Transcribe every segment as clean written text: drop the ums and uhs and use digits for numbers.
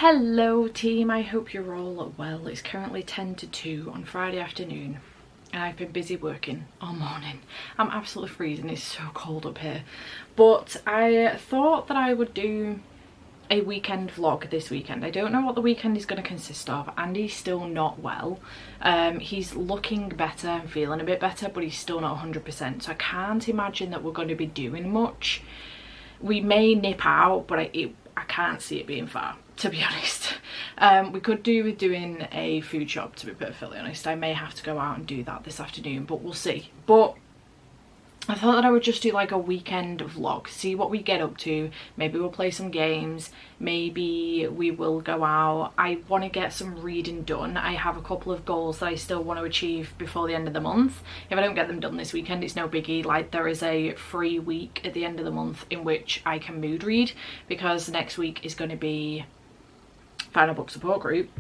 Hello team, I hope you're all well. It's currently 10 to 2 on Friday afternoon and I've been busy working all morning. I'm absolutely freezing, it's so cold up here. But I thought that I would do a weekend vlog this weekend. I don't know what the weekend is going to consist of. Andy's still not well. He's looking better and feeling a bit better, but he's still not 100%. So I can't imagine that we're going to be doing much. We may nip out, but I can't see it being far, to be honest. We could do with doing a food shop, to be perfectly honest. I may have to go out and do that this afternoon, but we'll see. But I thought that I would just do like a weekend vlog, see what we get up to. Maybe we'll play some games, maybe we will go out. I want to get some reading done. I have a couple of goals that I still want to achieve before the end of the month. If I don't get them done this weekend, it's no biggie. Like, there is a free week at the end of the month in which I can mood read, because next week is going to be final book support group.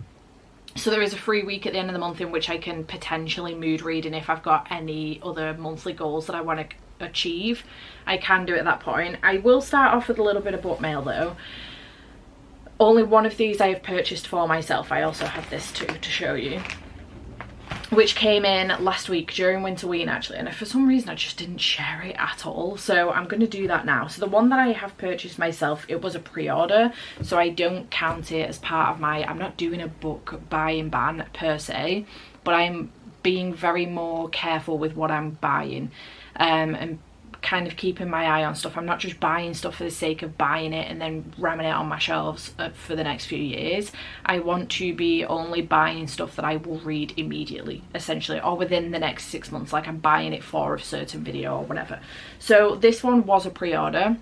So there is a free week at the end of the month in which I can potentially mood read, and if I've got any other monthly goals that I want to achieve, I can do it at that point. I will start off with a little bit of book mail though. Only one of these I have purchased for myself. I also have this too to show you, which came in last week during Winterween actually, and for some reason I just didn't share it at all, so I'm going to do that now. So the one that I have purchased myself, it was a pre-order, so I don't count it as part of my, I'm not doing a book buying ban per se, but I'm being very more careful with what I'm buying, and kind of keeping my eye on stuff. I'm not just buying stuff for the sake of buying it and then ramming it on my shelves for the next few years. I want to be only buying stuff that I will read immediately, essentially, or within the next 6 months, like I'm buying it for a certain video or whatever. So this one was a pre-order.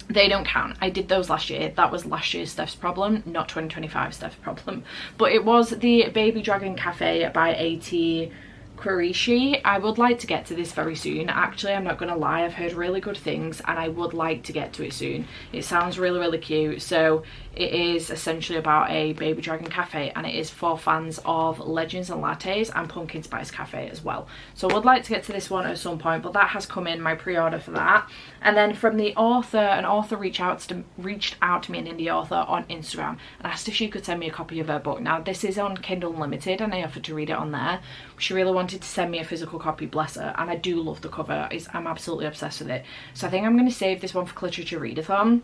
They don't count. I did those last year. That was last year's Steph's problem, not 2025 Steph's problem. But it was the Baby Dragon Cafe by A.T. Qureshi. I would like to get to this very soon. Actually, I'm not gonna lie, I've heard really good things and I would like to get to it soon. It sounds really cute. So it is essentially about a baby dragon cafe, and it is for fans of Legends and Lattes and Pumpkin Spice Cafe as well. So I would like to get to this one at some point, but that has come in, my pre-order for that. And then from the author, an author reached out to me, an indie author, on Instagram and asked if she could send me a copy of her book. Now this is on Kindle Unlimited and I offered to read it on there. She really wanted to send me a physical copy, bless her, and I do love the cover. I'm absolutely obsessed with it. So I think I'm going to save this one for Literature Readathon.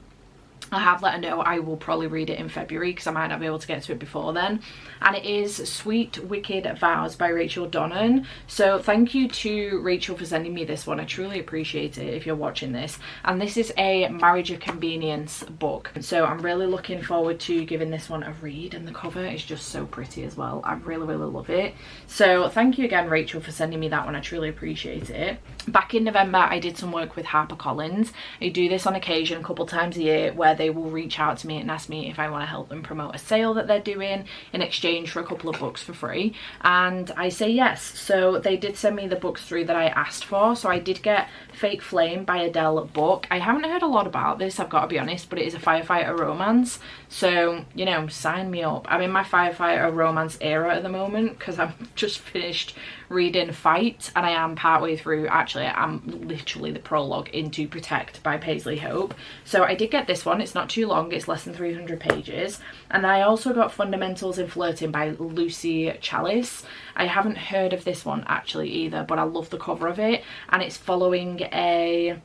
I have let her know I will probably read it in February because I might not be able to get to it before then. And it is Sweet Wicked Vows by Rachel Donnan. So thank you to Rachel for sending me this one. I truly appreciate it if you're watching this. And this is a Marriage of Convenience book. So I'm really looking forward to giving this one a read, and the cover is just so pretty as well. I really love it. So thank you again, Rachel, for sending me that one. I truly appreciate it. Back in November, I did some work with HarperCollins. I do this on occasion a couple times a year where they will reach out to me and ask me if I want to help them promote a sale that they're doing in exchange for a couple of books for free, and I say yes. So they did send me the books through that I asked for. So I did get Fake Flame by Adele book. I haven't heard a lot about this, I've got to be honest, but it is a firefighter romance, so you know, sign me up. I'm in my firefighter romance era at the moment because I've just finished reading Fight and I am partway through, actually I'm literally the prologue into Protect by Paisley Hope. So I did get this one. It's not too long, it's less than 300 pages. And I also got Fundamentals in Flirting by Lucy Chalice. I haven't heard of this one actually either, but I love the cover of it, and it's following a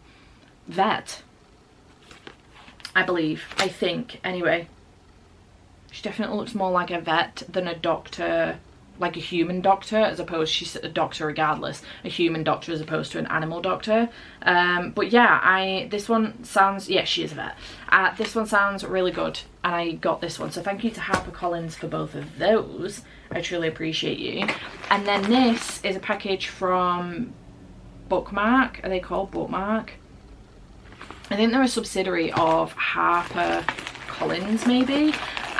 vet, I believe, I think, anyway. She definitely looks more like a vet than a doctor, like a human doctor, as opposed, she's a doctor regardless, a human doctor as opposed to an animal doctor. But yeah, this one sounds, yeah, she is a vet. This one sounds really good and I got this one, so thank you to HarperCollins for both of those. I truly appreciate you. And then this is a package from Bookmark. Are they called Bookmark? I think they're a subsidiary of HarperCollins maybe.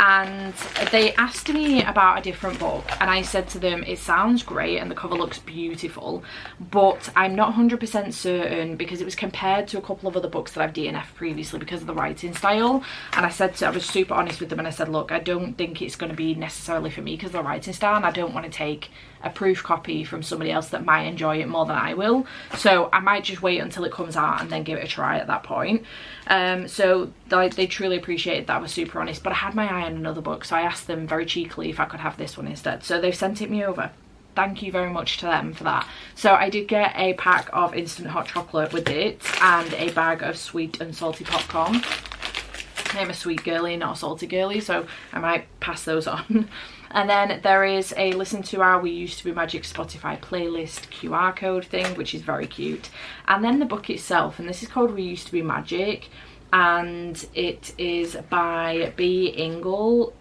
And they asked me about a different book and I said to them, it sounds great and the cover looks beautiful, but I'm not 100% certain because it was compared to a couple of other books that I've DNF'd previously because of the writing style. And I was super honest with them and I said, look, I don't think it's going to be necessarily for me because of the writing style, and I don't want to take a proof copy from somebody else that might enjoy it more than I will. So I might just wait until it comes out and then give it a try at that point. So they truly appreciated that. I was super honest, but I had my eye on find another book, so I asked them very cheekily if I could have this one instead, so they've sent it me over. Thank you very much to them for that. So I did get a pack of instant hot chocolate with it and a bag of sweet and salty popcorn. I'm a sweet girly, not a salty girly, so I might pass those on. And then there is a listen to our We Used to Be Magic Spotify playlist QR code thing, which is very cute. And then the book itself, and this is called We Used to Be Magic, and it is by B. Ingal.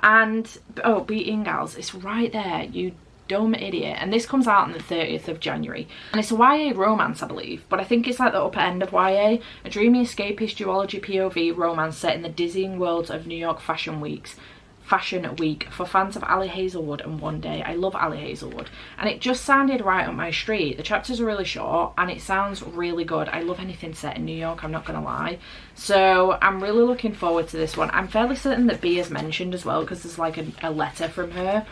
And oh, B. Ingalls, it's right there, you dumb idiot. And this comes out on the 30th of January, and it's a YA romance, I believe, but I think it's like the upper end of YA. A dreamy escapist duology POV romance set in the dizzying worlds of New York Fashion Week for fans of Ali Hazelwood and One Day. I love Ali Hazelwood, and it just sounded right up my street. The chapters are really short and it sounds really good. I love anything set in New York, I'm not gonna lie, so I'm really looking forward to this one. I'm fairly certain that B is mentioned as well, because there's like a letter from her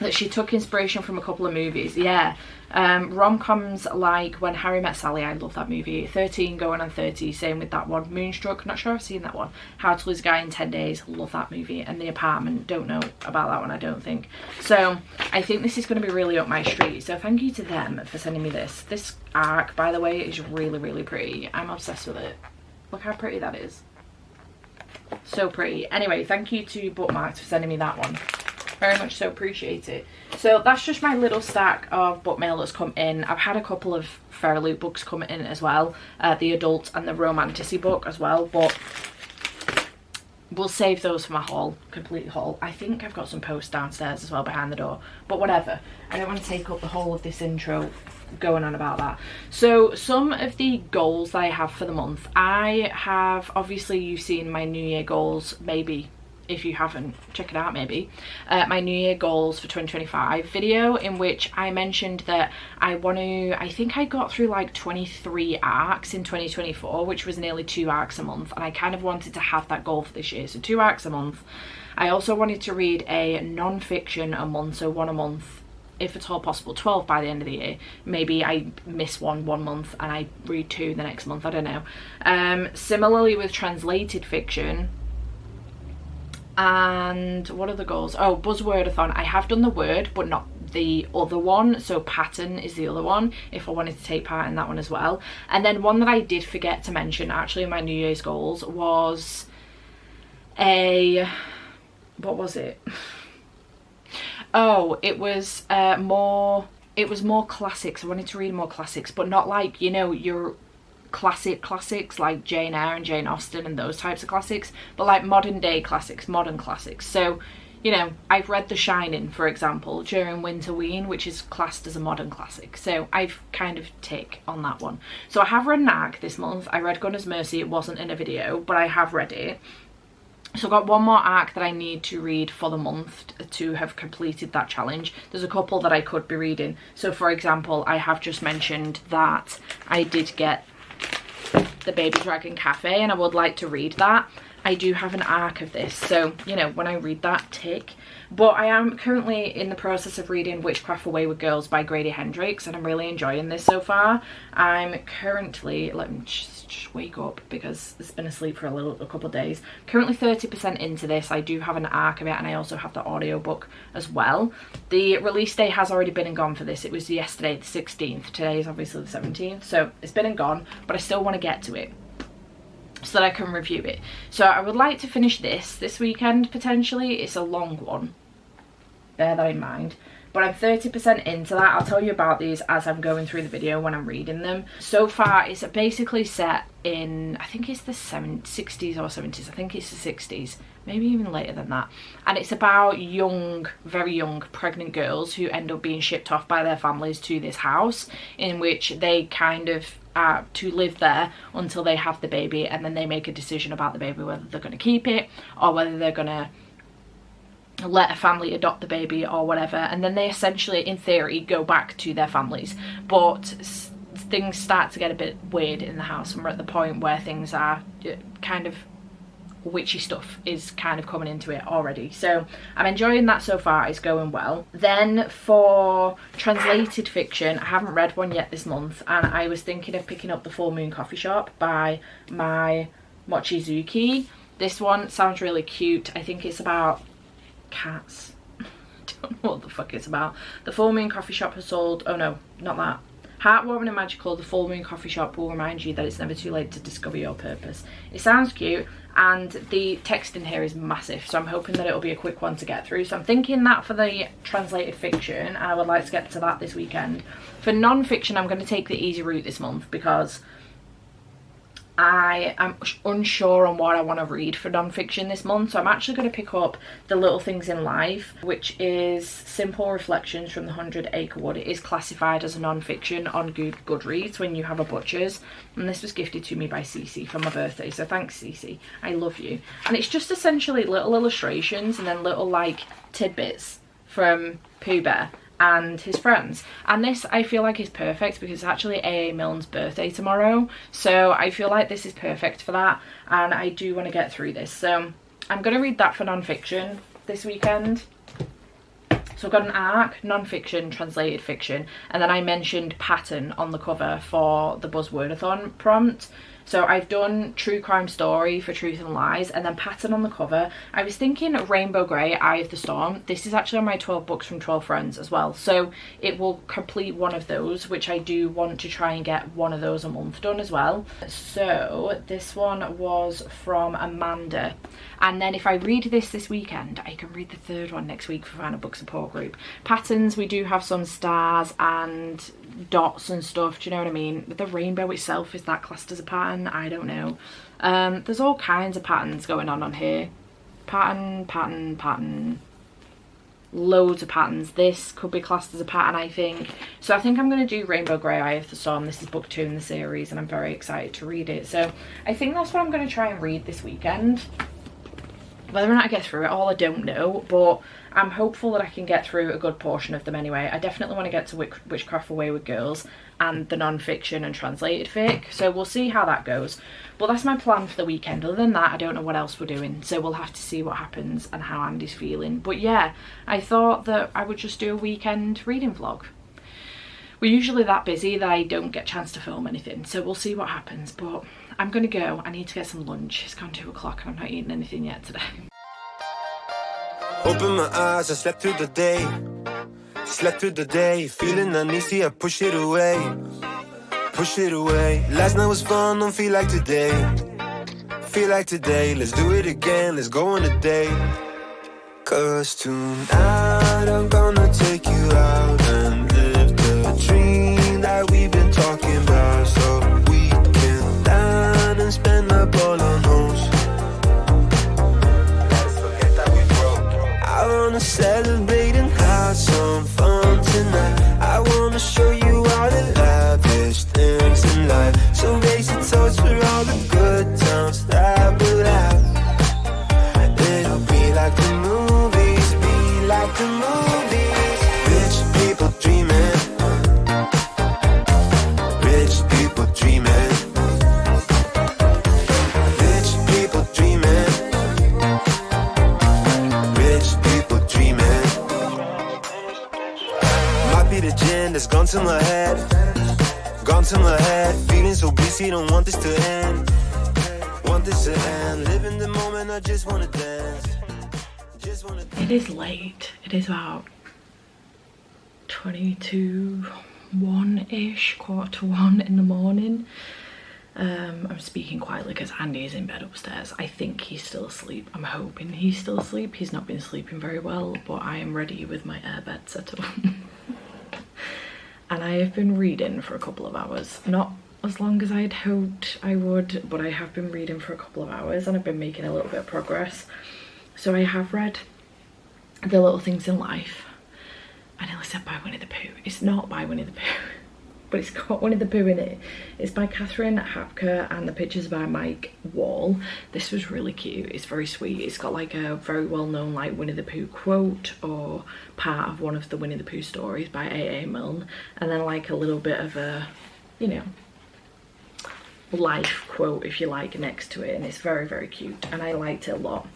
that she took inspiration from a couple of movies. Yeah, rom-coms like When Harry Met Sally, I love that movie. 13 Going on 30, same with that one. Moonstruck, not sure I've seen that one. How to Lose a Guy in 10 Days, love that movie. And The Apartment, don't know about that one, I don't think. So I think this is going to be really up my street, so thank you to them for sending me this. This arc, by the way, is really, really pretty. I'm obsessed with it. Look how pretty that is. So pretty. Anyway, thank you to Bookmarks for sending me that one. Very much so, appreciate it. So that's just my little stack of book mail that's come in. I've had a couple of Fairly books come in as well, the adult and the romanticy book as well, but we'll save those for my haul, complete haul. I think I've got some posts downstairs as well behind the door, but whatever. I don't want to take up the whole of this intro going on about that. So some of the goals that I have for the month, I have, obviously you've seen my New Year goals, maybe. If you haven't, check it out maybe. My New Year goals for 2025 video, in which I mentioned that I want to, I think I got through like 23 arcs in 2024, which was nearly 2 arcs a month, and I kind of wanted to have that goal for this year, so 2 arcs a month. I also wanted to read a non-fiction a month, so 1 a month, if at all possible, 12 by the end of the year. Maybe I miss one month and I read 2 the next month, I don't know. Similarly with translated fiction. And what are the goals? Oh, Buzzwordathon. I have done the word, but not the other one. So pattern is the other one, if I wanted to take part in that one as well. And then one that I did forget to mention actually in my New Year's goals was a, what was it? Oh, it was more classics. I wanted to read more classics, but not like, you know, your classics like Jane Eyre and Jane Austen and those types of classics, but like modern day classics, modern classics. So, you know, I've read The Shining, for example, during Winterween, which is classed as a modern classic, so I've kind of tick on that one. So I have read an arc this month. I read Gunner's Mercy. It wasn't in a video, but I have read it. So I've got one more arc that I need to read for the month to have completed that challenge. There's a couple that I could be reading. So for example, I have just mentioned that I did get The Baby Dragon Cafe, and I would like to read that. I do have an arc of this, so you know, when I read that, tick. But I am currently in the process of reading Witchcraft for Wayward Girls by Grady Hendrix, and I'm really enjoying this so far. I'm currently, let me just wake up because it's been asleep for a couple of days. Currently 30% into this. I do have an arc of it, and I also have the audiobook as well. The release date has already been and gone for this. It was yesterday, the 16th. Today is obviously the 17th, so it's been and gone, but I still want to get to it so that I can review it. So I would like to finish this weekend potentially. It's a long one, bear that in mind, but I'm 30% into that. I'll tell you about these as I'm going through the video when I'm reading them. So far it's basically set in, I think it's the 60s or 70s, I think it's the 60s, maybe even later than that, and it's about young, very young pregnant girls who end up being shipped off by their families to this house in which they kind of to live there until they have the baby, and then they make a decision about the baby, whether they're going to keep it or whether they're going to let a family adopt the baby or whatever, and then they essentially, in theory, go back to their families. But things start to get a bit weird in the house, and we're at the point where things are kind of witchy stuff is kind of coming into it already. So I'm enjoying that so far. It's going well. Then for translated fiction, I haven't read one yet this month, and I was thinking of picking up The Full Moon Coffee Shop by my Mochizuki. This one sounds really cute. I think it's about cats. I don't know what the fuck it's about. The full moon coffee shop has sold, oh no, not that. Heartwarming and magical, the full moon coffee shop will remind you that it's never too late to discover your purpose. It sounds cute, and the text in here is massive, so I'm hoping that it'll be a quick one to get through. So I'm thinking that for the translated fiction, I would like to get to that this weekend. For non-fiction, I'm going to take the easy route this month because I am unsure on what I want to read for non-fiction this month, so I'm actually going to pick up The Little Things in Life, which is simple reflections from the 100 Acre Wood. It is classified as a non-fiction on Goodreads when you have a butcher's, and this was gifted to me by Cece for my birthday, so thanks Cece, I love you. And it's just essentially little illustrations and then little like tidbits from Pooh Bear and his friends, and this I feel like is perfect because it's actually A.A. Milne's birthday tomorrow, so I feel like this is perfect for that, and I do want to get through this, so I'm going to read that for non-fiction this weekend. So I've got an arc, non-fiction, translated fiction, and then I mentioned pattern on the cover for the Buzzwordathon prompt. So I've done True Crime Story for Truth and Lies, and then pattern on the cover. I was thinking Rainbow Grey, Eye of the Storm. This is actually on my 12 books from 12 friends as well. So it will complete one of those, which I do want to try and get one of those a month done as well. So this one was from Amanda. And then if I read this weekend, I can read the third one next week for Final Book Support Group. Patterns, we do have some stars and dots and stuff, do you know what I mean? The rainbow itself, is that classed as a pattern? I don't know. There's all kinds of patterns going on here. Pattern. Loads of patterns. This could be classed as a pattern, I think. So I think I'm going to do Rainbow Grey, Eye of the Storm. This is book 2 in the series, and I'm very excited to read it. So I think that's what I'm going to try and read this weekend. Whether or not I get through it all, I don't know, but I'm hopeful that I can get through a good portion of them anyway. I definitely want to get to Witchcraft for Wayward Girls and the non-fiction and translated fic, so we'll see how that goes. But that's my plan for the weekend. Other than that, I don't know what else we're doing, so we'll have to see what happens and how Andy's feeling. But yeah, I thought that I would just do a weekend reading vlog. We're usually that busy that I don't get a chance to film anything, so we'll see what happens. But I'm gonna go. I need to get some lunch. It's gone 2 o'clock and I'm not eating anything yet today. Open my eyes, I slept through the day. Slept through the day, feeling uneasy, I push it away. Push it away. Last night was fun, don't feel like today. Feel like today, let's do it again, let's go on a date. Cause tonight I'm gonna take you out and live the dream that we've been talking about. So we can dine and spend up all our nose. Let's forget that we broke. I wanna celebrate and have some fun tonight. I wanna show you all the lavish things in life. So raise a toast for all the good times that we'll have. It'll be like the movies, be like the movies. Rich people dreaming. Rich people dreaming. Rich people dreaming. Rich people dreaming. Might be the gin that's gone to my head. Gone to my head. Feeling so busy, don't want this to end. Want this to end. Live in the moment, I just wanna dance. Just wanna dance. It is late. It is about 1-ish, 1:15 in the morning. I'm speaking quietly because Andy is in bed upstairs. I think he's still asleep. I'm hoping he's still asleep. He's not been sleeping very well, but I am ready with my airbed set up. And I have been reading for a couple of hours. Not as long as I had hoped I would, but I have been reading for a couple of hours and I've been making a little bit of progress. So I have read The Little Things in Life. I nearly said by Winnie the Pooh. It's not by Winnie the Pooh, but it's got Winnie the Pooh in it. It's by Catherine Hapker and the picture's by Mike Wall. This was really cute. It's very sweet. It's got like a very well-known like Winnie the Pooh quote or part of one of the Winnie the Pooh stories by A.A. Milne, and then like a little bit of a, you know, life quote if you like next to it, and it's very, very cute and I liked it a lot.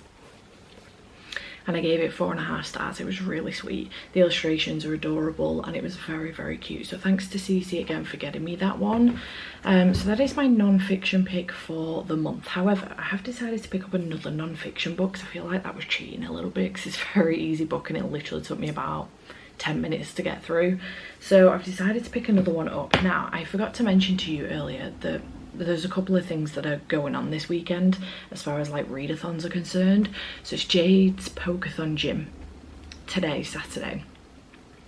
and I gave it 4.5 stars. It was really sweet. The illustrations are adorable and it was very, very cute. So thanks to Cece again for getting me that one. So that is my non-fiction pick for the month. However, I have decided to pick up another non-fiction book because I feel like that was cheating a little bit, because it's a very easy book and it literally took me about 10 minutes to get through. So I've decided to pick another one up. Now, I forgot to mention to you earlier that there's a couple of things that are going on this weekend as far as like readathons are concerned. So it's Jade's Pokeathon Gym today, Saturday,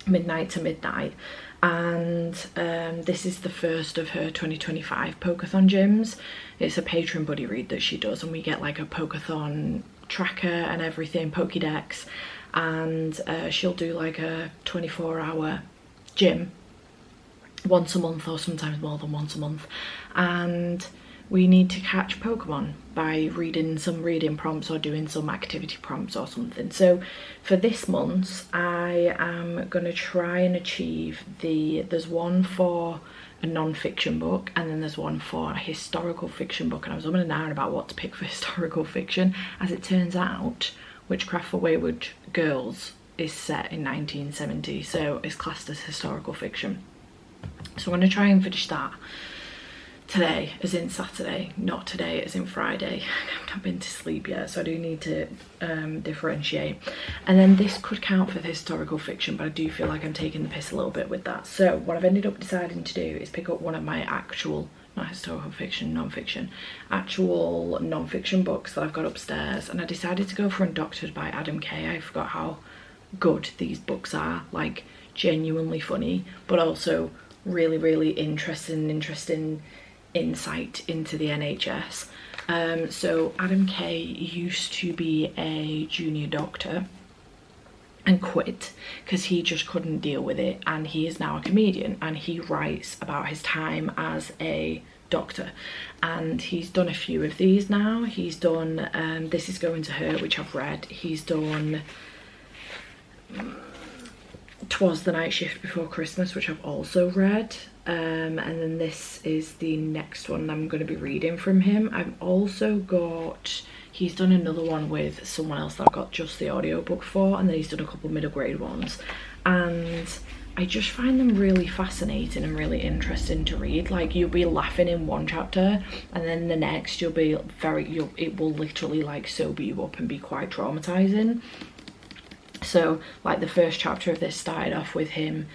midnight to midnight, and this is the first of her 2025 Pokeathon gyms. It's a Patreon buddy read that she does, and we get like a Pokeathon tracker and everything, Pokédex, and she'll do like a 24-hour gym once a month, or sometimes more than once a month, and we need to catch Pokemon by reading some reading prompts or doing some activity prompts or something. So for this month I am going to try and achieve there's one for a non-fiction book and then there's one for a historical fiction book, and I was umming and ahhing about what to pick for historical fiction. As it turns out, Witchcraft for Wayward Girls is set in 1970, so it's classed as historical fiction. So I'm going to try and finish that today, as in Saturday, not today as in Friday. I've not been to sleep yet, so I do need to differentiate. And then this could count for the historical fiction, but I do feel like I'm taking the piss a little bit with that. So what I've ended up deciding to do is pick up one of my actual, not historical fiction, non-fiction, actual non-fiction books that I've got upstairs, and I decided to go for Undoctored by Adam Kay. I forgot how good these books are, like genuinely funny, but also really, really interesting insight into the NHS. So Adam Kay used to be a junior doctor and quit because he just couldn't deal with it, and he is now a comedian and he writes about his time as a doctor, and he's done a few of these now. He's done This Is Going to Hurt, which I've read. He's done 'Twas the Night Shift Before Christmas, which I've also read, and then this is the next one I'm going to be reading from him. I've also got, he's done another one with someone else that I've got just the audiobook for, and then he's done a couple middle grade ones, and I just find them really fascinating and really interesting to read. Like, you'll be laughing in one chapter and then the next you'll be it will literally like sober you up and be quite traumatizing. So like the first chapter of this started off with him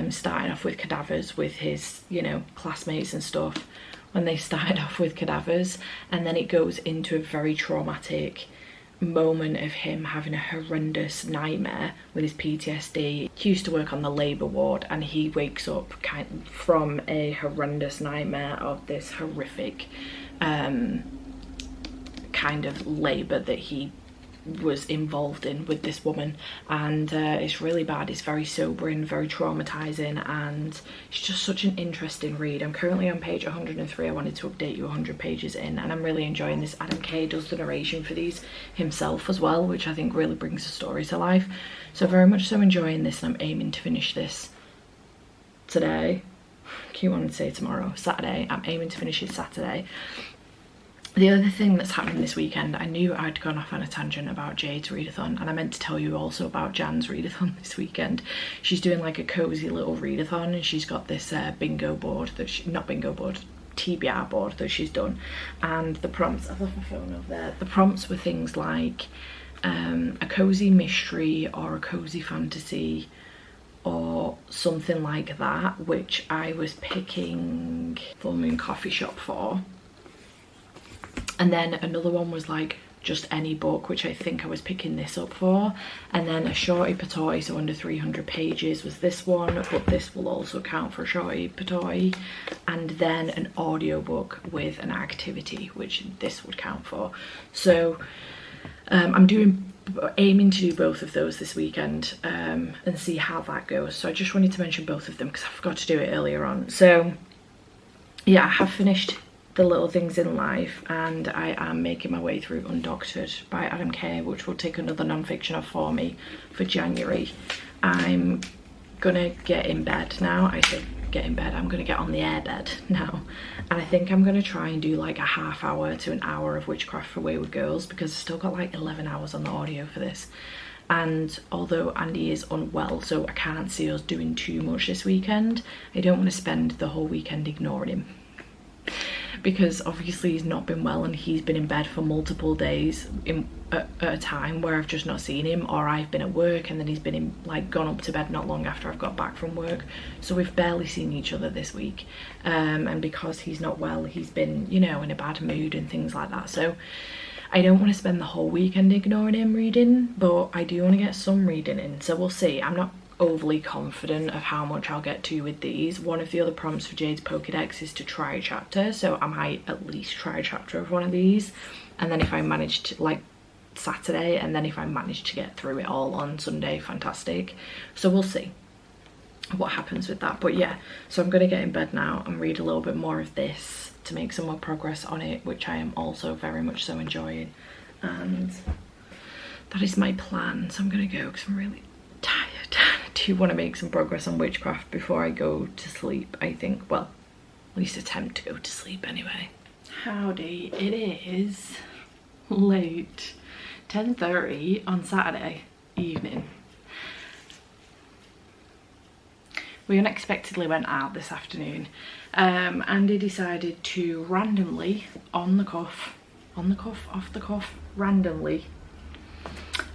starting off with cadavers with his, you know, classmates and stuff, when they started off with cadavers, and then it goes into a very traumatic moment of him having a horrendous nightmare with his PTSD. He used to work on the labour ward, and he wakes up from a horrendous nightmare of this horrific kind of labour that he was involved in with this woman, and it's really bad. It's very sobering, very traumatizing, and it's just such an interesting read. I'm currently on page 103. I wanted to update you 100 pages in, and I'm really enjoying this. Adam Kay does the narration for these himself as well, which I think really brings the story to life. So very much so enjoying this, and I'm aiming to finish this today. I keep wanting to say tomorrow, Saturday. I'm aiming to finish it Saturday. The other thing that's happening this weekend, I knew I'd gone off on a tangent about Jade's readathon, and I meant to tell you also about Jan's readathon this weekend. She's doing like a cozy little readathon, and she's got this bingo board that not bingo board, TBR board that she's done, and the prompts, I've left my phone over there, the prompts were things like a cozy mystery or a cozy fantasy or something like that, which I was picking Full Moon Coffee Shop for. And then another one was like just any book, which I think I was picking this up for. And then a shorty patoi, so under 300 pages, was this one, but this will also count for a shorty patoi. And then an audiobook with an activity, which this would count for. So I'm aiming to do both of those this weekend and see how that goes. So I just wanted to mention both of them because I forgot to do it earlier on. So yeah, I have finished The Little Things in Life, and I am making my way through Undoctored by Adam Kay, which will take another non-fiction off for me for January. I'm gonna get in bed now. I said get in bed. I'm going to get on the air bed now, and I think I'm going to try and do like a half hour to an hour of Witchcraft for Wayward Girls, because I've still got like 11 hours on the audio for this. And although Andy is unwell, so I can't see us doing too much this weekend, I don't want to spend the whole weekend ignoring him, because obviously he's not been well and he's been in bed for multiple days at a time where I've just not seen him, or I've been at work and then he's been gone up to bed not long after I've got back from work. So we've barely seen each other this week, and because he's not well, he's been, you know, in a bad mood and things like that. So I don't want to spend the whole weekend ignoring him reading, but I do want to get some reading in, so we'll see. I'm not overly confident of how much I'll get to with these. One of the other prompts for Jade's Pokédex is to try a chapter, so I might at least try a chapter of one of these, and then if I manage to, like Saturday, and then if I manage to get through it all on Sunday, fantastic. So we'll see what happens with that. But yeah, so I'm going to get in bed now and read a little bit more of this to make some more progress on it, which I am also very much so enjoying, and that is my plan. So I'm going to go because I'm really tired. I do want to make some progress on Witchcraft before I go to sleep, I think. Well, at least attempt to go to sleep anyway. Howdy, it is late 10:30 on Saturday evening. We unexpectedly went out this afternoon. Andy decided to randomly, off the cuff, randomly,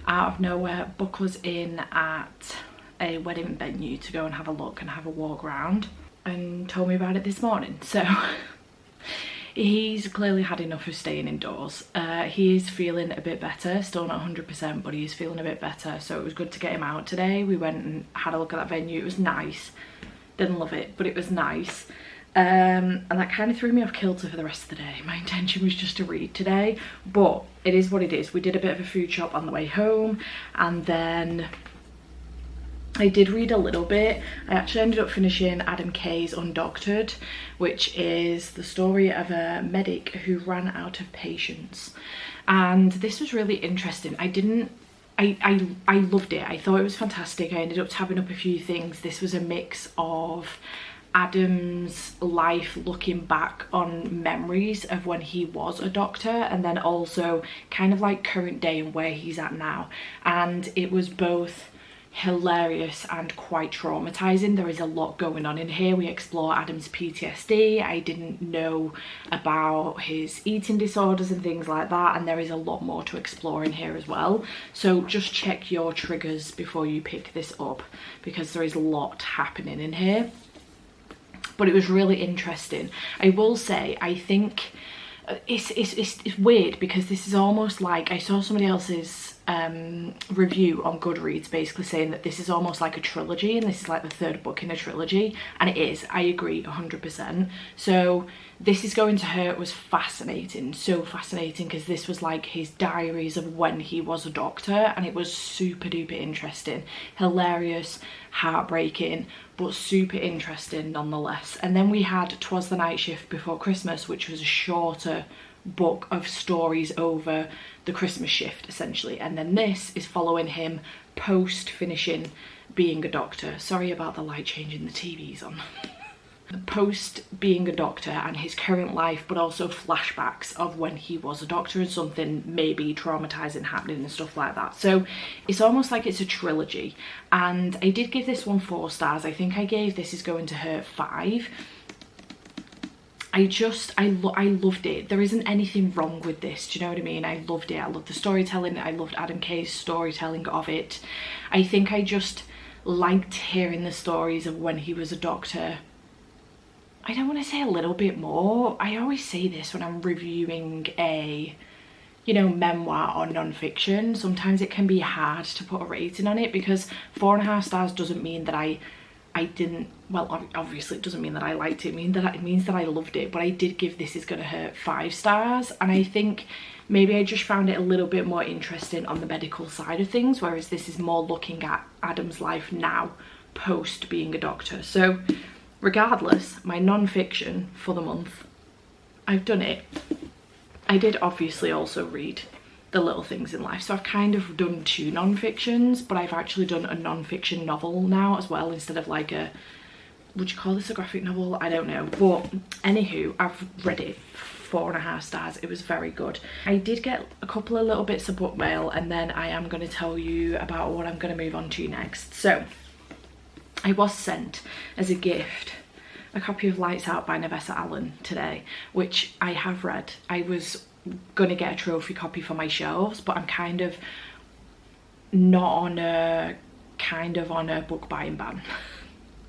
out of nowhere, book us in at a wedding venue to go and have a look and have a walk around, and told me about it this morning. So he's clearly had enough of staying indoors. He is feeling a bit better, still not 100%, but he is feeling a bit better, so it was good to get him out today. We went and had a look at that venue. It was nice. Didn't love it, but it was nice. And that kind of threw me off kilter for the rest of the day. My intention was just to read today, but it is what it is. We did a bit of a food shop on the way home, and then I did read a little bit. I actually ended up finishing Adam Kay's Undoctored, which is the story of a medic who ran out of patients. And this was really interesting. I loved it. I thought it was fantastic. I ended up tabbing up a few things. This was a mix of Adam's life looking back on memories of when he was a doctor, and then also kind of like current day and where he's at now. And it was both hilarious and quite traumatizing. There is a lot going on in here. We explore Adam's PTSD. I didn't know about his eating disorders and things like that, and there is a lot more to explore in here as well. So just check your triggers before you pick this up, because there is a lot happening in here. But it was really interesting. I will say, I think it's weird, because this is almost like, I saw somebody else's review on Goodreads basically saying that this is almost like a trilogy, and this is like the third book in a trilogy, and it is. I agree 100%. So This Is Going to Hurt was fascinating, so fascinating, because this was like his diaries of when he was a doctor, and it was super duper interesting, hilarious, heartbreaking, but super interesting nonetheless. And then we had 'Twas the Night Shift Before Christmas, which was a shorter book of stories over the Christmas shift essentially, and then this is following him post finishing being a doctor. Sorry about the light changing, the TV's on. Post being a doctor and his current life, but also flashbacks of when he was a doctor and something maybe traumatizing happening and stuff like that. So it's almost like it's a trilogy, and I did give this one 4 stars. I think I gave This Is Going to Hurt 5. I loved it. There isn't anything wrong with this, do you know what I mean? I loved it. I loved the storytelling. I loved Adam Kay's storytelling of it. I think I just liked hearing the stories of when he was a doctor. I don't want to say a little bit more. I always say this when I'm reviewing a, you know, memoir or non-fiction. Sometimes it can be hard to put a rating on it, because 4.5 stars doesn't mean that I didn't, well, obviously it doesn't mean that I liked it. It means that I loved it. But I did give This Is Gonna Hurt 5 stars, and I think maybe I just found it a little bit more interesting on the medical side of things, whereas this is more looking at Adam's life now post being a doctor. So regardless, my non-fiction for the month, I've done it. I did obviously also read The Little Things in Life, so I've kind of done 2 non-fictions, but I've actually done a non-fiction novel now as well, instead of like a would you call this a graphic novel? I don't know, but anywho, I've read it. 4.5 stars. It was very good. I did get a couple of little bits of book mail, and then I am going to tell you about what I'm going to move on to next. So I was sent as a gift a copy of Lights Out by Nevessa Allen today, which I have read. I was going to get a trophy copy for my shelves, but I'm kind of on a book buying ban.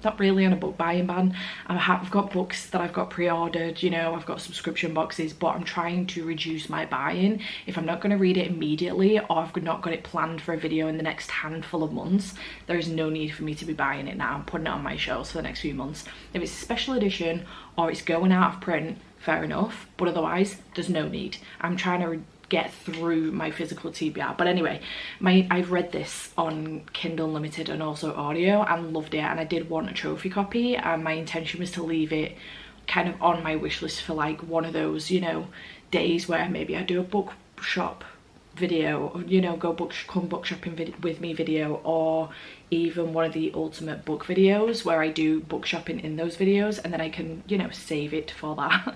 Not really on a book buying ban. I've got books that I've got pre-ordered, you know, I've got subscription boxes, but I'm trying to reduce my buying. If I'm not going to read it immediately, or I've not got it planned for a video in the next handful of months, there is no need for me to be buying it now and putting it on my shelves for the next few months. If it's a special edition or it's going out of print, fair enough, but otherwise there's no need. I'm trying to get through my physical TBR. But anyway, I've read this on Kindle Unlimited and also audio and loved it, and I did want a trophy copy, and my intention was to leave it kind of on my wish list for like one of those, you know, days where maybe I do a bookshop video, or, you know, come book shopping with me video, or even one of the ultimate book videos where I do book shopping in those videos, and then I can, you know, save it for that.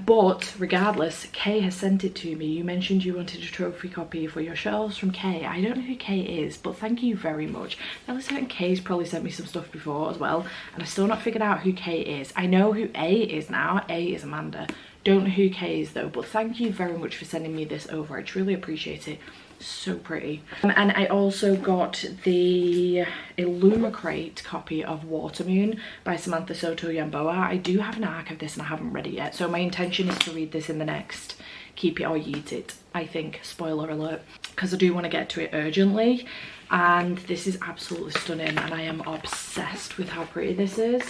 But regardless, Kay has sent it to me. You mentioned you wanted a trophy copy for your shelves from Kay. I don't know who Kay is, but thank you very much. Now listen, Kay's probably sent me some stuff before as well, and I've still not figured out who Kay is. I know who A is now. A is Amanda. Don't know who Kay is though, but thank you very much for sending me this over. I truly appreciate it. So pretty. And I also got the Illumicrate copy of Watermoon by Samantha Soto Yamboa. I do have an arc of this and I haven't read it yet, so my intention is to read this in the next Keep It or Yeet It, I think, spoiler alert, because I do want to get to it urgently. And this is absolutely stunning, and I am obsessed with how pretty this is.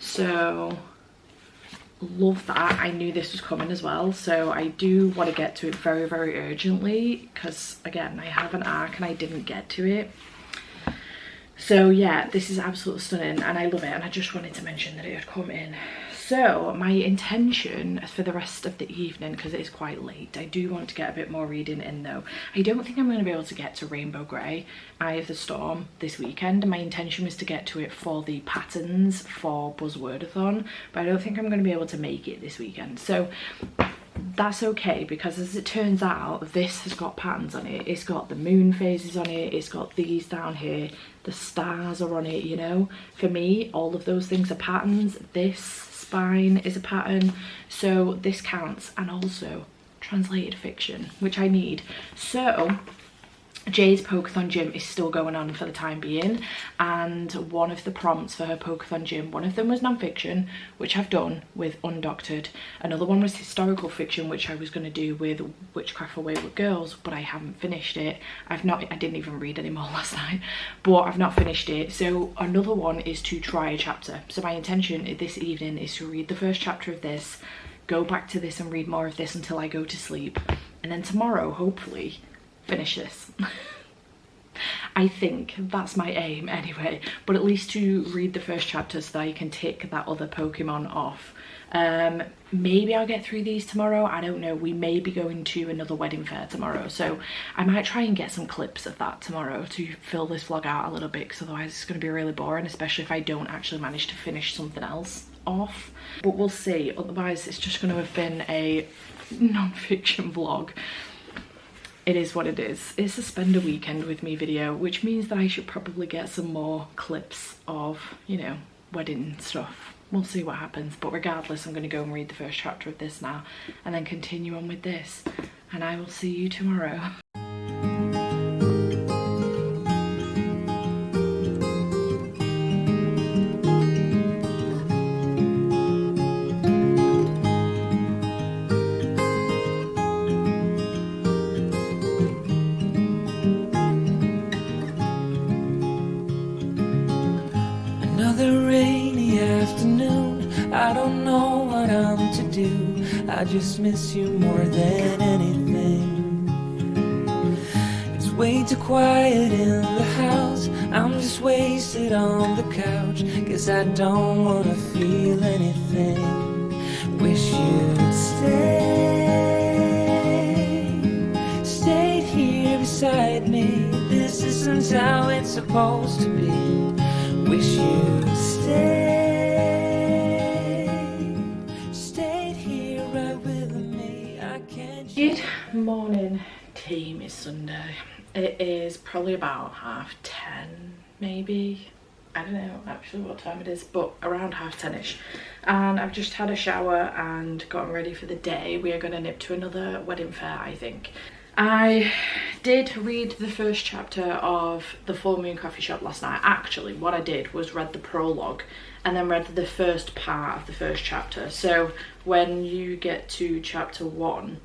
So love that. I knew this was coming as well, so I do want to get to it very, very urgently, because again, I have an arc and I didn't get to it. So yeah, this is absolutely stunning and I love it, and I just wanted to mention that it had come in. So my intention for the rest of the evening, because it is quite late, I do want to get a bit more reading in though. I don't think I'm going to be able to get to Rainbow Grey, Eye of the Storm, this weekend. My intention was to get to it for the patterns for Buzzwordathon, but I don't think I'm going to be able to make it this weekend. So that's okay, because as it turns out, this has got patterns on it. It's got the moon phases on it, it's got these down here, the stars are on it, you know. For me, all of those things are patterns. This spine is a pattern, so this counts. And also translated fiction, which I need. So Jay's Pokeathon gym is still going on for the time being, and one of the prompts for her Pokeathon gym, one of them was non-fiction, which I've done with Undoctored. Another one was historical fiction, which I was going to do with Witchcraft for Wayward Girls, but I haven't finished it. I didn't even read any more last night, but I've not finished it. So another one is to try a chapter. So my intention this evening is to read the first chapter of this, go back to this and read more of this until I go to sleep, and then tomorrow, hopefully, finish this. I think that's my aim anyway, but at least to read the first chapter so that I can tick that other Pokemon off. Maybe I'll get through these tomorrow, I don't know. We may be going to another wedding fair tomorrow, so I might try and get some clips of that tomorrow to fill this vlog out a little bit, because otherwise it's going to be really boring, especially if I don't actually manage to finish something else off. But we'll see. Otherwise it's just going to have been a non-fiction vlog. It is what it is. It's a spend a weekend with me video, which means that I should probably get some more clips of, you know, wedding stuff. We'll see what happens, but regardless, I'm going to go and read the first chapter of this now and then continue on with this, and I will see you tomorrow. Another rainy afternoon, I don't know what I'm to do. I just miss you more than anything. It's way too quiet in the house, I'm just wasted on the couch, 'cause I don't wanna feel anything. Wish you'd stayed here beside me. This isn't how it's supposed to be. Wish you'd stay. is Sunday. It is probably about 10:30 maybe. I don't know actually what time it is, but around 10:30ish. And I've just had a shower and gotten ready for the day. We are going to nip to another wedding fair, I think. I did read the first chapter of The Full Moon Coffee Shop last night. Actually, what I did was read the prologue and then read the first part of the first chapter. So when you get to chapter 1,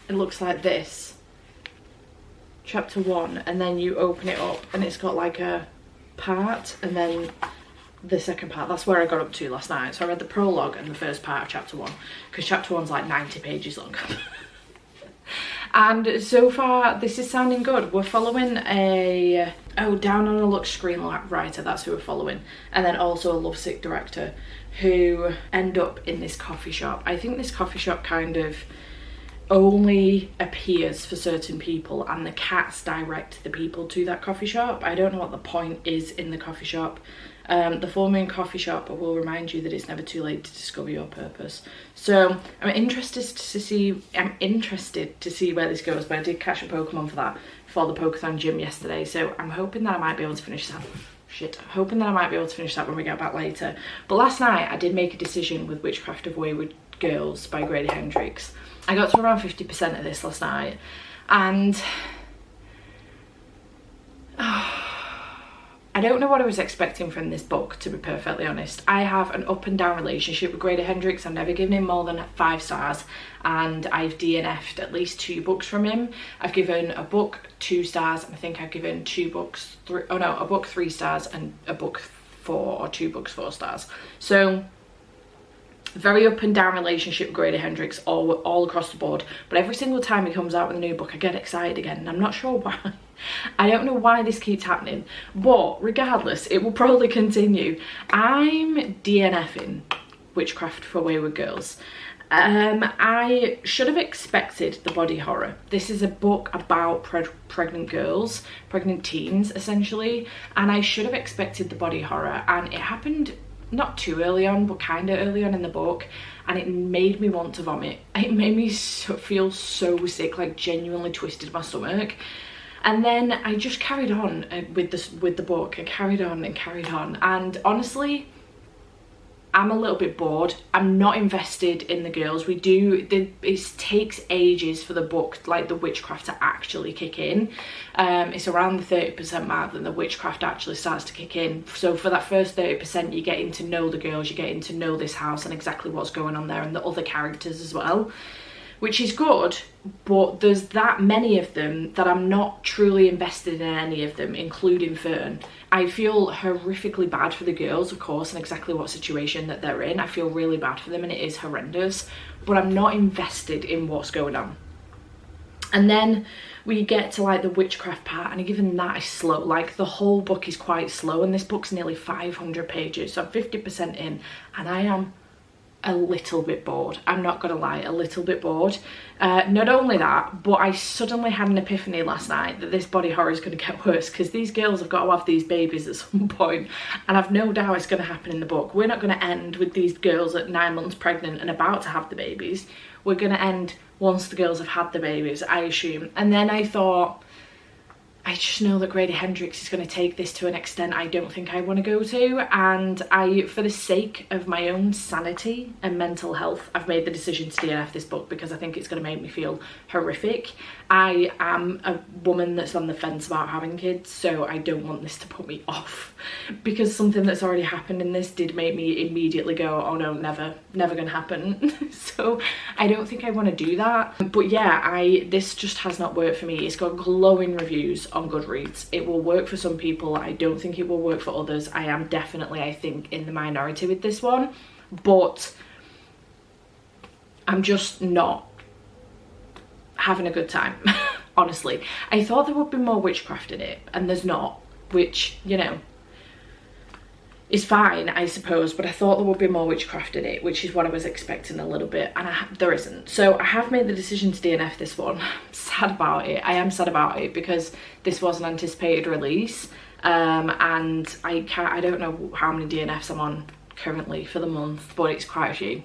it looks like this. Chapter 1, and then you open it up and it's got like a part and then the second part. That's where I got up to last night. So I read the prologue and the first part of chapter 1 because chapter 1's like 90 pages long. And so far this is sounding good. We're following a down on a luck screenwriter, that's who we're following, and then also a lovesick director who end up in this coffee shop. I think this coffee shop kind of only appears for certain people, and the cats direct the people to that coffee shop. I don't know what the point is in the coffee shop. The Full Moon Coffee Shop will remind you that it's never too late to discover your purpose. So I'm interested to see where this goes, but I did catch a Pokemon for that for the Pokeathon gym yesterday, so I'm hoping that I might be able to finish that. Hoping that I might be able to finish that when we get back later. But last night I did make a decision with Witchcraft of Wayward Girls by Grady Hendrix. I got to around 50% of this last night, and I don't know what I was expecting from this book, to be perfectly honest. I have an up and down relationship with Grady Hendrix. I've never given him more than 5 stars, and I've DNF'd at least 2 books from him. I've given a book 2 stars, and I think I've given a book 3 stars and a book 4, or 2 books 4 stars. So very up and down relationship with Grady Hendrix all across the board, but every single time he comes out with a new book I get excited again, and I'm not sure why. I don't know why this keeps happening, but regardless, it will probably continue. I'm DNFing Witchcraft for Wayward Girls. I should have expected the body horror. This is a book about pregnant girls, pregnant teens essentially, and I should have expected the body horror, and it happened not too early on, but kind of early on in the book, and it made me want to vomit. It made me feel so sick, like genuinely twisted my stomach. And then I just carried on with the book, and carried on, and honestly I'm a little bit bored. I'm not invested in the girls. It takes ages for the book, like the witchcraft, to actually kick in. It's around the 30% mark that the witchcraft actually starts to kick in. So for that first 30%, you're getting to know the girls, you're getting to know this house and exactly what's going on there, and the other characters as well, which is good, but there's that many of them that I'm not truly invested in any of them, including Fern. I feel horrifically bad for the girls, of course, and exactly what situation that they're in. I feel really bad for them, and it is horrendous, but I'm not invested in what's going on. And then we get to like the witchcraft part, and even that is slow. Like the whole book is quite slow, and this book's nearly 500 pages, so I'm 50% in, and I am a little bit bored. I'm not gonna lie, a little bit bored. Not only that, but I suddenly had an epiphany last night that this body horror is gonna get worse, because these girls have got to have these babies at some point, and I've no doubt it's gonna happen in the book. We're not gonna end with these girls at 9 months pregnant and about to have the babies. We're gonna end once the girls have had the babies, I assume. And then I thought, I just know that Grady Hendrix is going to take this to an extent I don't think I want to go to, and for the sake of my own sanity and mental health, I've made the decision to DNF this book, because I think it's going to make me feel horrific. I am a woman that's on the fence about having kids, so I don't want this to put me off, because something that's already happened in this did make me immediately go, oh no, never gonna happen. So I don't think I want to do that. But yeah, this just has not worked for me. It's got glowing reviews on Goodreads. It will work for some people. I don't think it will work for others. I am definitely, I think, in the minority with this one, but I'm just not having a good time. Honestly, I thought there would be more witchcraft in it, and there's not, which, you know, is fine, I suppose, but I thought there would be more witchcraft in it, which is what I was expecting a little bit, and there isn't. So I have made the decision to DNF this one. I'm sad about it. I am sad about it, because this was an anticipated release, and I don't know how many DNFs I'm on currently for the month, but it's quite a few.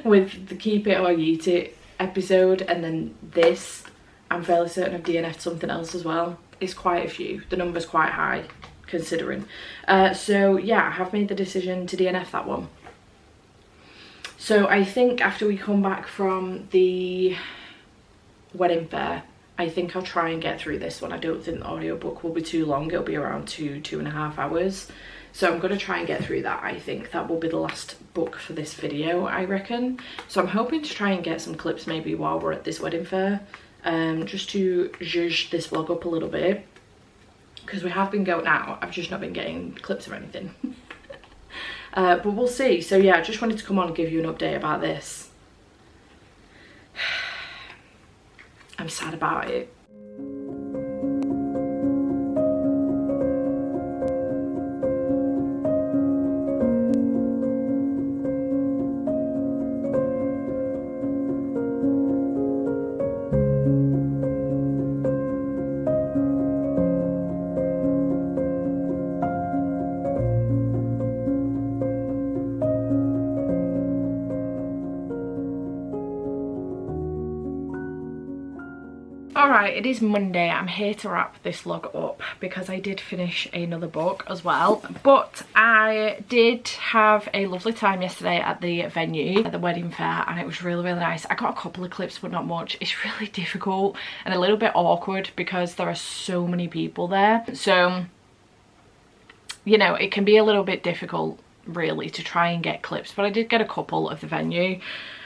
With the Keep It or Yeet It episode, and then this, I'm fairly certain I've DNF'd something else as well. It's quite a few. The number's quite high, considering. So yeah, I have made the decision to DNF that one. So I think after we come back from the wedding fair, I think I'll try and get through this one. I don't think the audiobook will be too long. It'll be around 2.5 hours. So I'm going to try and get through that. I think that will be the last book for this video, I reckon. So I'm hoping to try and get some clips maybe while we're at this wedding fair. Just to zhuzh this vlog up a little bit. Because we have been going out. I've just not been getting clips or anything. But we'll see. So yeah, I just wanted to come on and give you an update about this. I'm sad about it. Alright, it is Monday. I'm here to wrap this vlog up because I did finish another book as well. But I did have a lovely time yesterday at the venue, at the wedding fair, and it was really, really nice. I got a couple of clips, but not much. It's really difficult and a little bit awkward because there are so many people there. So, you know, it can be a little bit difficult really to try and get clips, but I did get a couple of the venue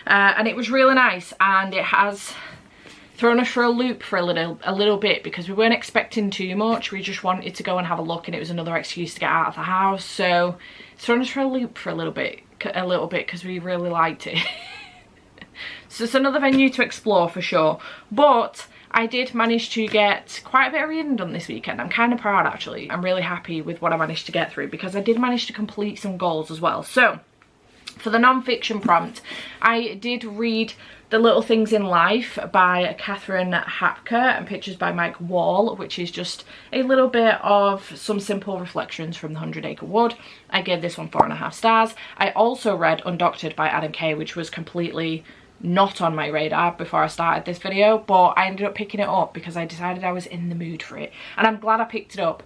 and it was really nice, and it has thrown us for a loop for a little bit because we weren't expecting too much. We just wanted to go and have a look, and it was another excuse to get out of the house. So it's thrown us for a loop for a little bit because we really liked it. So it's another venue to explore for sure. But I did manage to get quite a bit of reading done this weekend. I'm kind of proud actually. I'm really happy with what I managed to get through because I did manage to complete some goals as well. So for the non-fiction prompt, I did read The Little Things in Life by Catherine Hapker and pictures by Mike Wall, which is just a little bit of some simple reflections from the 100 Acre Wood. I gave this one 4.5 stars. I also read Undoctored by Adam Kay, which was completely not on my radar before I started this video, but I ended up picking it up because I decided I was in the mood for it, and I'm glad I picked it up.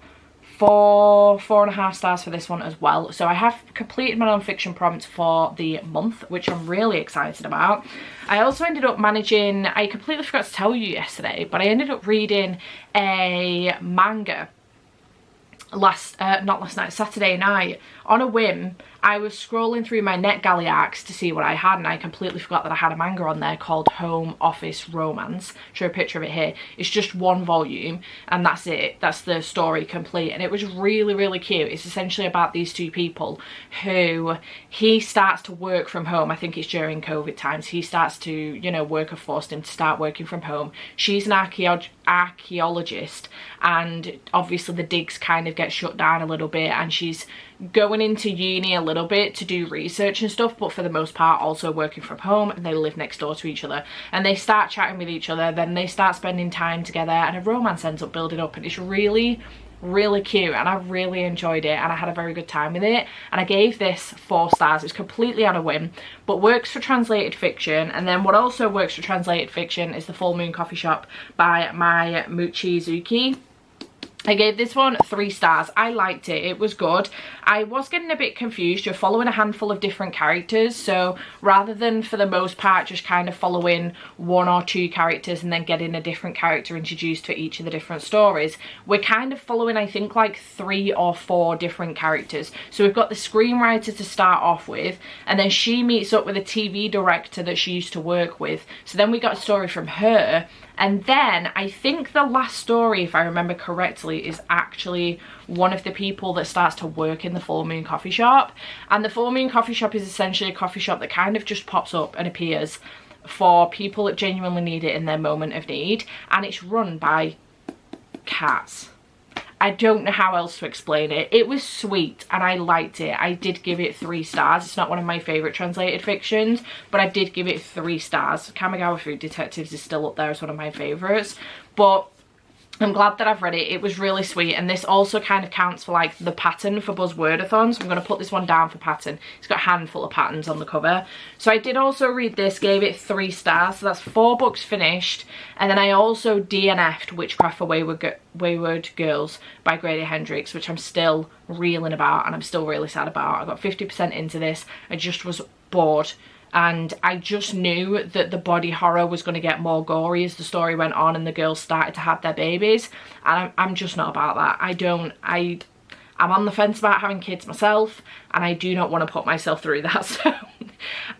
4.5 stars for this one as well. So I have completed my non-fiction prompt for the month, which I'm really excited about. I also ended up managing, I completely forgot to tell you yesterday, but I ended up reading a manga Saturday night on a whim. I was scrolling through my NetGalley to see what I had, and I completely forgot that I had a manga on there called Home Office Romance. Show a picture of it here. It's just 1 volume and that's it. That's the story complete, and it was really, really cute. It's essentially about these two people who he starts to work from home. I think it's during COVID times. He starts to, you know, work have forced him to start working from home. She's an archaeologist, and obviously the digs kind of get shut down a little bit, and she's going into uni a little bit to do research and stuff, but for the most part also working from home, and they live next door to each other, and they start chatting with each other, then they start spending time together, and a romance ends up building up, and it's really, really cute, and I really enjoyed it, and I had a very good time with it, and I gave this 4 stars. It's completely on a whim, but works for translated fiction. And then what also works for translated fiction is The Full Moon Coffee Shop by Mai Mochizuki. I gave this one 3 stars. I liked it. It was good. I was getting a bit confused. You're following a handful of different characters, so rather than for the most part just kind of following 1 or 2 characters and then getting a different character introduced for each of the different stories, we're kind of following, I think, like 3 or 4 different characters. So we've got the screenwriter to start off with, and then she meets up with a TV director that she used to work with. So then we got a story from her, and then I think the last story, if I remember correctly, is actually one of the people that starts to work in the Full Moon Coffee Shop. And the Full Moon Coffee Shop is essentially a coffee shop that kind of just pops up and appears for people that genuinely need it in their moment of need, and it's run by cats. I don't know how else to explain it. It was sweet and I liked it. I did give it 3 stars. It's not one of my favourite translated fictions, but I did give it 3 stars. Kamigawa Food Detectives is still up there as one of my favourites. But I'm glad that I've read it. It was really sweet, and this also kind of counts for like the pattern for Buzzwordathon, so I'm going to put this one down for pattern. It's got a handful of patterns on the cover. So I did also read this, gave it 3 stars, so that's 4 books finished, and then I also DNF'd Witchcraft for Wayward Girls by Grady Hendrix, which I'm still reeling about and I'm still really sad about. I got 50% into this, I just was bored. And I just knew that the body horror was going to get more gory as the story went on and the girls started to have their babies, and I'm just not about that. I'm on the fence about having kids myself, and I do not want to put myself through that. So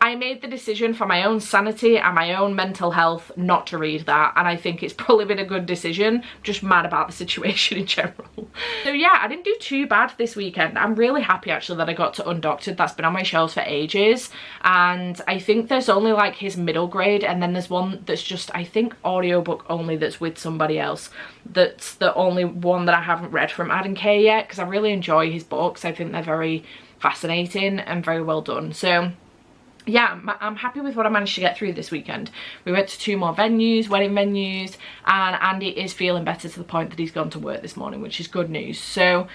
I made the decision for my own sanity and my own mental health not to read that, and I think it's probably been a good decision. I'm just mad about the situation in general. So yeah, I didn't do too bad this weekend. I'm really happy actually that I got to Undoctored. That's been on my shelves for ages, and I think there's only like his middle grade, and then there's one that's just, I think, audiobook only, that's with somebody else. That's the only one that I haven't read from Adam Kay yet, because I really enjoy his books. I think they're very fascinating and very well done. So yeah, I'm happy with what I managed to get through this weekend. We went to 2 more venues, wedding venues, and Andy is feeling better to the point that he's gone to work this morning, which is good news. So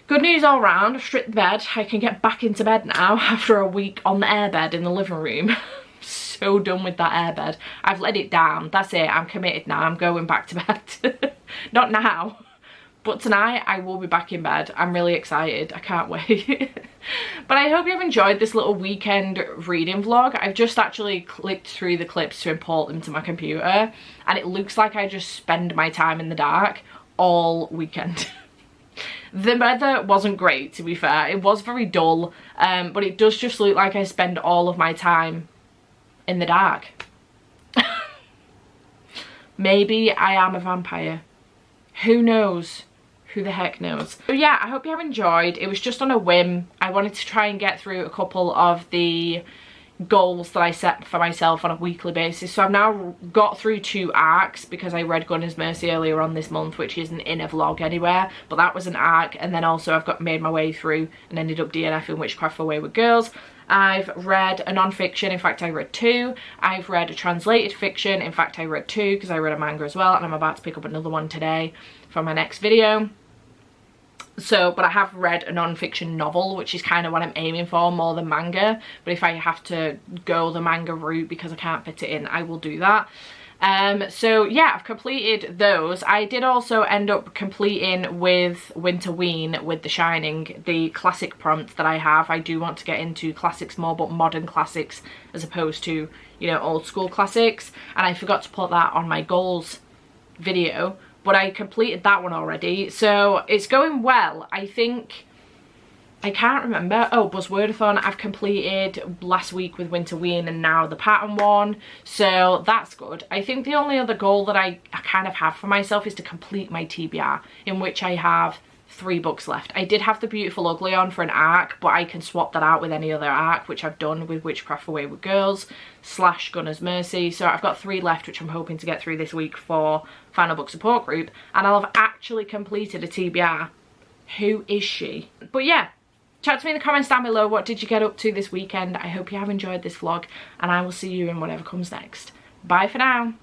good news all round. I've stripped the bed. I can get back into bed now after a week on the airbed in the living room. So done with that airbed. I've let it down. That's it. I'm committed now. I'm going back to bed. Not now, but tonight I will be back in bed. I'm really excited. I can't wait. But I hope you've enjoyed this little weekend reading vlog. I've just actually clicked through the clips to import them to my computer, and it looks like I just spend my time in the dark all weekend. The weather wasn't great, to be fair. It was very dull, but it does just look like I spend all of my time in the dark. Maybe I am a vampire. Who knows? Who the heck knows? So yeah, I hope you have enjoyed. It was just on a whim. I wanted to try and get through a couple of the goals that I set for myself on a weekly basis. So I've now got through 2 arcs because I read Gunner's Mercy earlier on this month, which isn't in a vlog anywhere, but that was an arc. And then also I've made my way through and ended up DNFing Witchcraft for Wayward Girls. I've read a non-fiction, in fact I read 2. I've read a translated fiction, in fact I read 2 because I read a manga as well, and I'm about to pick up another one today for my next video. So, but I have read a non-fiction novel, which is kind of what I'm aiming for more than manga. But if I have to go the manga route because I can't fit it in, I will do that. So yeah, I've completed those. I did also end up completing with Winterween with The Shining, the classic prompt that I have. I do want to get into classics more, but modern classics as opposed to, you know, old school classics. And I forgot to put that on my goals video, but I completed that one already. So it's going well. I think, I can't remember. Oh, Buzzwordathon I've completed last week with Winterween, and now the pattern one. So that's good. I think the only other goal that I kind of have for myself is to complete my TBR, in which I have 3 books left. I did have The Beautiful Ugly on for an arc, but I can swap that out with any other arc, which I've done with Witchcraft for Wayward Girls / Gunner's Mercy. So I've got 3 left, which I'm hoping to get through this week for Final Book Support Group, and I'll have actually completed a TBR. Who is she? But yeah, chat to me in the comments down below. What did you get up to this weekend? I hope you have enjoyed this vlog, and I will see you in whatever comes next. Bye for now.